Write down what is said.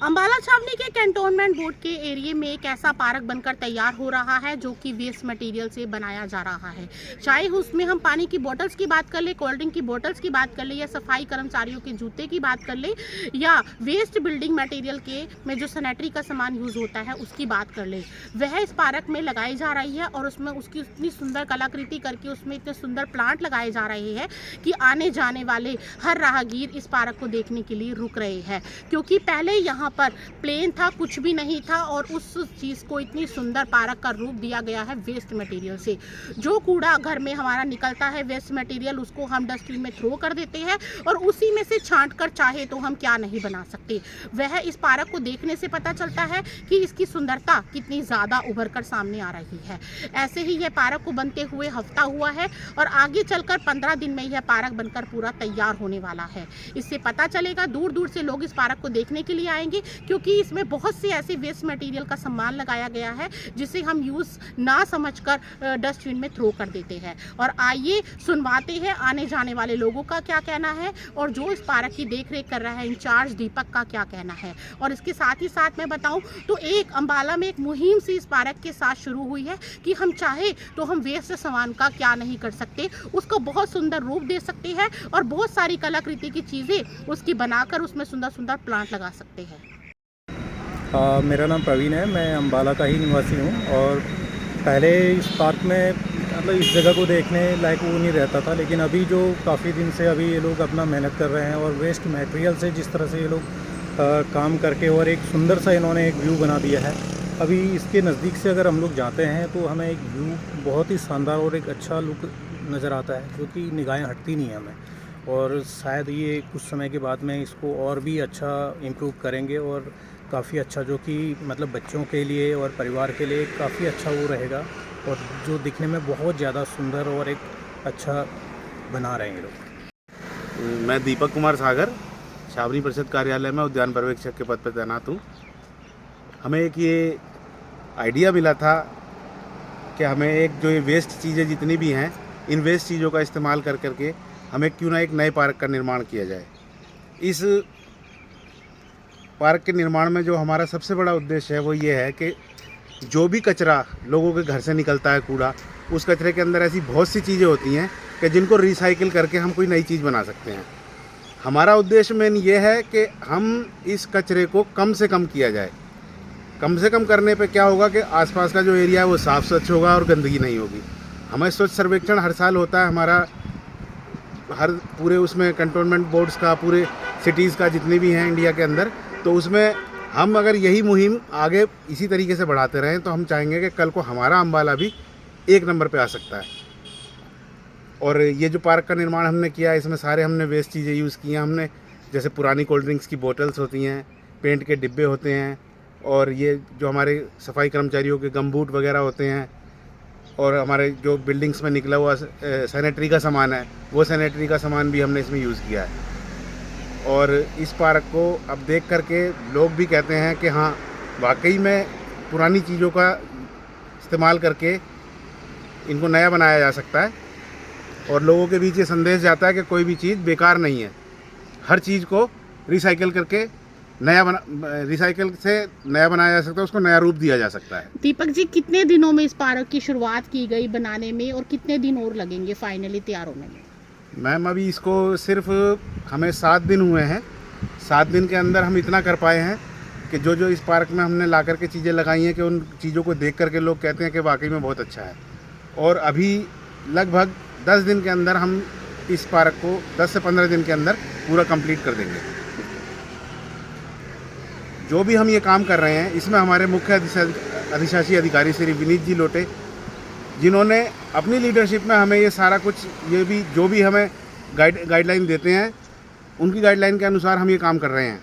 अंबाला छावनी के cantonment board के एरिया में एक ऐसा पार्क बनकर तैयार हो रहा है जो कि वेस्ट मटेरियल से बनाया जा रहा है। चाहे उसमें हम पानी की बोतल्स की बात कर ले, कोल्ड ड्रिंक की बोतल्स की बात कर ले, या सफाई कर्मचारियों के जूते की बात कर ले, या वेस्ट बिल्डिंग मटेरियल के में जो सैनिटरी का सामान यूज होता है उसकी बात कर ले, वह इस पार्क में लगाई जा रही है। और उसमें उसकी इतनी सुंदर कलाकृति करके उसमें इतने सुंदर प्लांट लगाए जा रहे हैं कि आने जाने वाले हर राहगीर इस पार्क को देखने के लिए रुक रहे हैं। क्योंकि पहले यहाँ पर प्लेन था, कुछ भी नहीं था, और उस चीज़ को इतनी सुंदर पार्क का रूप दिया गया है वेस्ट मटेरियल से। जो कूड़ा घर में हमारा निकलता है वेस्ट मटेरियल, उसको हम डस्टबिन में थ्रो कर देते हैं और उसी में से छांट कर चाहे तो हम क्या नहीं बना सकते। वह इस पार्क को देखने से पता चलता है कि इसकी सुंदरता कितनी ज़्यादा उभर कर सामने आ रही है। ऐसे ही यह पार्क को बनते हुए हफ्ता हुआ है और आगे चलकर 15 दिन में यह पार्क बनकर पूरा तैयार होने वाला है। इससे पता चलेगा, दूर दूर से लोग इस पार्क को देखने के लिए आएंगे, क्योंकि इसमें बहुत से ऐसे वेस्ट मटेरियल का सामान लगाया गया है जिसे हम यूज़ ना समझकर डस्टबिन में थ्रो कर देते हैं। और आइए सुनवाते हैं आने जाने वाले लोगों का क्या कहना है और जो इस पार्क की देखरेख कर रहा है इंचार्ज दीपक का क्या कहना है। और इसके साथ ही साथ मैं बताऊं तो एक अंबाला में एक मुहिम सी इस पार्क के साथ शुरू हुई है कि हम चाहे तो हम वेस्ट सामान का क्या नहीं कर सकते, उसको बहुत सुंदर रूप दे सकते हैं और बहुत सारी कलाकृति की चीज़ें उसकी बनाकर उसमें सुंदर सुंदर प्लांट लगा सकते हैं। मेरा नाम प्रवीण है, मैं अंबाला का ही निवासी हूँ। और पहले इस पार्क में मतलब इस जगह को देखने लायक वो नहीं रहता था, लेकिन अभी जो काफ़ी दिन से अभी ये लोग अपना मेहनत कर रहे हैं और वेस्ट मटेरियल से जिस तरह से ये लोग काम करके और एक सुंदर सा इन्होंने एक व्यू बना दिया है। अभी इसके नज़दीक से अगर हम लोग जाते हैं तो हमें एक व्यू बहुत ही शानदार और एक अच्छा लुक नज़र आता है, जो कि निगाहें हटती नहीं है हमें। और शायद ये कुछ समय के बाद में इसको और भी अच्छा इम्प्रूव करेंगे और काफ़ी अच्छा, जो कि मतलब बच्चों के लिए और परिवार के लिए काफ़ी अच्छा वो रहेगा और जो दिखने में बहुत ज़्यादा सुंदर और एक अच्छा बना रहे हैं लोग। मैं दीपक कुमार सागर, छावनी परिषद कार्यालय में उद्यान पर्यवेक्षक के पद पर तैनात हूँ। हमें एक ये आइडिया मिला था कि हमें एक जो ये वेस्ट चीज़ें जितनी भी हैं, इन वेस्ट चीज़ों का इस्तेमाल कर करके हमें क्यों ना एक नए पार्क का निर्माण किया जाए। इस पार्क के निर्माण में जो हमारा सबसे बड़ा उद्देश्य है वो ये है कि जो भी कचरा लोगों के घर से निकलता है, कूड़ा, उस कचरे के अंदर ऐसी बहुत सी चीज़ें होती हैं कि जिनको रिसाइकिल करके हम कोई नई चीज़ बना सकते हैं। हमारा उद्देश्य मेन ये है कि हम इस कचरे को कम से कम किया जाए। कम से कम करने पे क्या होगा कि आसपास का जो एरिया है वो साफ़ स्वच्छ होगा और गंदगी नहीं होगी। हमें स्वच्छ सर्वेक्षण हर साल होता है हमारा, हर पूरे उसमें कंटोनमेंट बोर्ड्स का, पूरे सिटीज़ का जितनी भी हैं इंडिया के अंदर, तो उसमें हम अगर यही मुहिम आगे इसी तरीके से बढ़ाते रहें तो हम चाहेंगे कि कल को हमारा अंबाला भी एक नंबर पे आ सकता है। और ये जो पार्क का निर्माण हमने किया है, इसमें सारे हमने वेस्ट चीज़ें यूज़ की हैं हमने, जैसे पुरानी कोल्ड ड्रिंक्स की बोतल्स होती हैं, पेंट के डिब्बे होते हैं, और ये जो हमारे सफाई कर्मचारियों के गमबूट वगैरह होते हैं, और हमारे जो बिल्डिंग्स में निकला हुआ सैनिटरी का सामान है, वो सैनिटरी का सामान भी हमने इसमें यूज़ किया है। और इस पार्क को अब देख करके लोग भी कहते हैं कि हाँ, वाकई में पुरानी चीज़ों का इस्तेमाल करके इनको नया बनाया जा सकता है। और लोगों के बीच ये संदेश जाता है कि कोई भी चीज़ बेकार नहीं है, हर चीज़ को रिसाइकिल करके रिसाइकिल से नया बनाया जा सकता है, उसको नया रूप दिया जा सकता है। दीपक जी, कितने दिनों में इस पार्क की शुरुआत की गई बनाने में और कितने दिन और लगेंगे फाइनली तैयार होने में? मैम, अभी इसको सिर्फ हमें 7 दिन हुए हैं। 7 दिन के अंदर हम इतना कर पाए हैं कि जो जो इस पार्क में हमने ला कर के चीज़ें लगाई हैं कि उन चीज़ों को देख करके लोग कहते हैं कि वाकई में बहुत अच्छा है। और अभी लगभग 10 दिन के अंदर हम इस पार्क को 10 से 15 दिन के अंदर पूरा कंप्लीट कर देंगे। जो भी हम ये काम कर रहे हैं, इसमें हमारे मुख्य अधिशासी अधिकारी श्री विनीत जी लोटे, जिन्होंने अपनी लीडरशिप में हमें ये सारा कुछ, ये भी जो भी हमें गाइडलाइन देते हैं, उनकी गाइडलाइन के अनुसार हम ये काम कर रहे हैं।